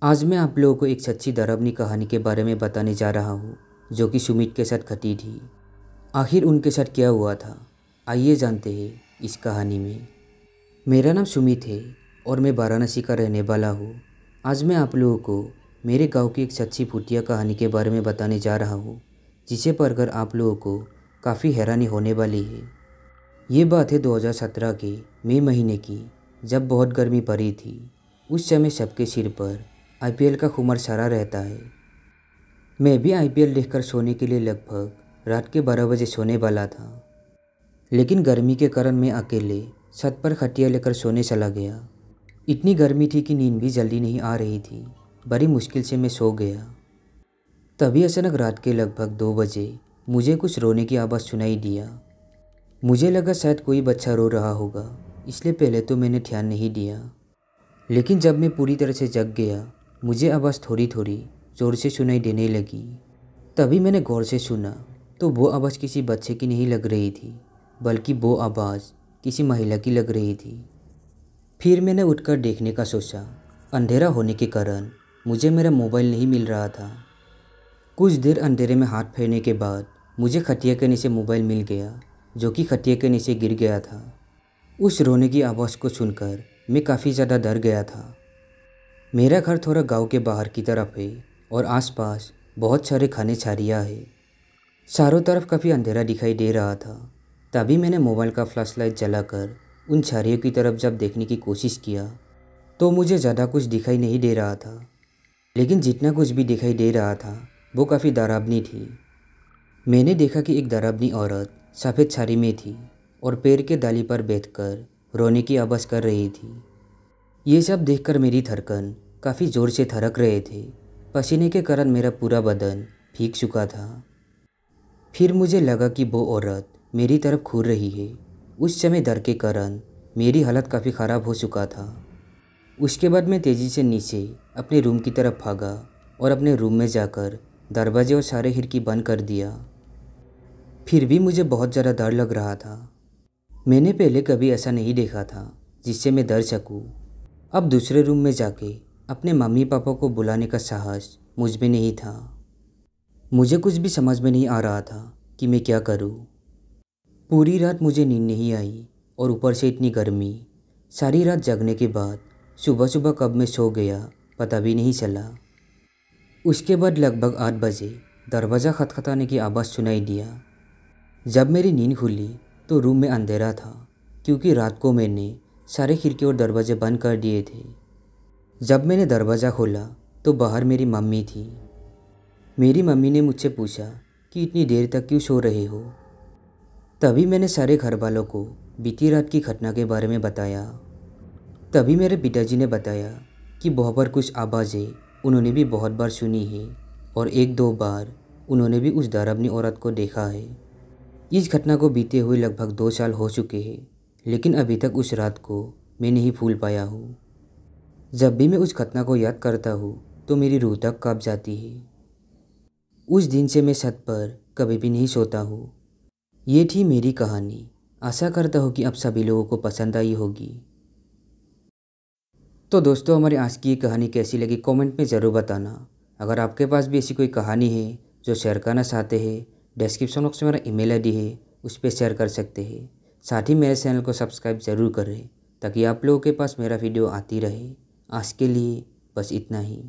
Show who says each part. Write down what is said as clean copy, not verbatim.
Speaker 1: आज मैं आप लोगों को एक सच्ची डरावनी कहानी के बारे में बताने जा रहा हूँ जो कि सुमित के साथ घटी थी। आखिर उनके साथ क्या हुआ था, आइए जानते हैं इस कहानी में। मेरा नाम सुमित है और मैं वाराणसी का रहने वाला हूँ। आज मैं आप लोगों को मेरे गांव की एक सच्ची भूतिया कहानी के बारे में बताने जा रहा हूँ, जिसे पढ़कर आप लोगों को काफ़ी हैरानी होने वाली है। ये बात है 2017 के मई महीने की, जब बहुत गर्मी पड़ी थी। उस समय सबके सिर पर आईपीएल का खुमार छाया रहता है। मैं भी आईपीएल देखकर सोने के लिए लगभग रात के 12 बजे सोने वाला था, लेकिन गर्मी के कारण मैं अकेले छत पर खटिया लेकर सोने चला गया। इतनी गर्मी थी कि नींद भी जल्दी नहीं आ रही थी। बड़ी मुश्किल से मैं सो गया। तभी अचानक रात के लगभग 2 बजे मुझे कुछ रोने की आवाज़ सुनाई दिया। मुझे लगा शायद कोई बच्चा रो रहा होगा, इसलिए पहले तो मैंने ध्यान नहीं दिया। लेकिन जब मैं पूरी तरह से जग गया, मुझे आवाज़ थोड़ी थोड़ी ज़ोर से सुनाई देने लगी। तभी मैंने गौर से सुना तो वो आवाज़ किसी बच्चे की नहीं लग रही थी, बल्कि वो आवाज़ किसी महिला की लग रही थी। फिर मैंने उठकर देखने का सोचा। अंधेरा होने के कारण मुझे मेरा मोबाइल नहीं मिल रहा था। कुछ देर अंधेरे में हाथ फेरने के बाद मुझे खटिया के नीचे मोबाइल मिल गया, जो कि खटिया के नीचे गिर गया था। उस रोने की आवाज़ को सुनकर मैं काफ़ी ज़्यादा डर गया था। मेरा घर थोड़ा गांव के बाहर की तरफ है और आसपास बहुत सारे खाने छारियाँ हैं। चारों तरफ काफ़ी अंधेरा दिखाई दे रहा था। तभी मैंने मोबाइल का फ्लैशलाइट जलाकर उन छारियों की तरफ जब देखने की कोशिश किया तो मुझे ज़्यादा कुछ दिखाई नहीं दे रहा था, लेकिन जितना कुछ भी दिखाई दे रहा था वो काफ़ी डरावनी थी। मैंने देखा कि एक डरावनी औरत सफ़ेद साड़ी में थी और पेड़ के डाली पर बैठकर रोने की आवाज़ कर रही थी। ये सब देखकर मेरी धड़कन काफ़ी ज़ोर से धड़क रहे थे। पसीने के कारण मेरा पूरा बदन भीग चुका था। फिर मुझे लगा कि वो औरत मेरी तरफ घूर रही है। उस समय डर के कारण मेरी हालत काफ़ी ख़राब हो चुका था। उसके बाद मैं तेज़ी से नीचे अपने रूम की तरफ भागा और अपने रूम में जाकर दरवाजे और सारे खिड़की बंद कर दिया। फिर भी मुझे बहुत ज़्यादा डर लग रहा था। मैंने पहले कभी ऐसा नहीं देखा था जिससे मैं डर सकूं। अब दूसरे रूम में जाके अपने मम्मी पापा को बुलाने का साहस मुझ में नहीं था। मुझे कुछ भी समझ में नहीं आ रहा था कि मैं क्या करूं। पूरी रात मुझे नींद नहीं आई और ऊपर से इतनी गर्मी। सारी रात जगने के बाद सुबह सुबह कब मैं सो गया पता भी नहीं चला। उसके बाद लगभग 8 बजे दरवाज़ा खटखटाने की आवाज़ सुनाई दिया। जब मेरी नींद खुली तो रूम में अंधेरा था, क्योंकि रात को मैंने सारे खिड़की और दरवाजे बंद कर दिए थे। जब मैंने दरवाज़ा खोला तो बाहर मेरी मम्मी थी। मेरी मम्मी ने मुझसे पूछा कि इतनी देर तक क्यों सो रहे हो। तभी मैंने सारे घर वालों को बीती रात की घटना के बारे में बताया। तभी मेरे पिताजी ने बताया कि वहाँ पर कुछ आवाज़ें उन्होंने भी बहुत बार सुनी है और 1-2 बार उन्होंने भी उस डरावनी औरत को देखा है। इस घटना को बीते हुए लगभग 2 साल हो चुके हैं, लेकिन अभी तक उस रात को मैं नहीं भूल पाया हूँ। जब भी मैं उस घटना को याद करता हूँ तो मेरी रूह तक कांप जाती है। उस दिन से मैं छत पर कभी भी नहीं सोता हूँ। ये थी मेरी कहानी। आशा करता हूँ कि आप सभी लोगों को पसंद आई होगी। तो दोस्तों, हमारी आज की ये कहानी कैसी लगी कमेंट में ज़रूर बताना। अगर आपके पास भी ऐसी कोई कहानी है जो शेयर करना चाहते हैं, डिस्क्रिप्शन बॉक्स में मेरा ईमेल आईडी है, उस पर शेयर कर सकते हैं। साथ ही मेरे चैनल को सब्सक्राइब ज़रूर करें ताकि आप लोगों के पास मेरा वीडियो आती रहे। आज के लिए बस इतना ही।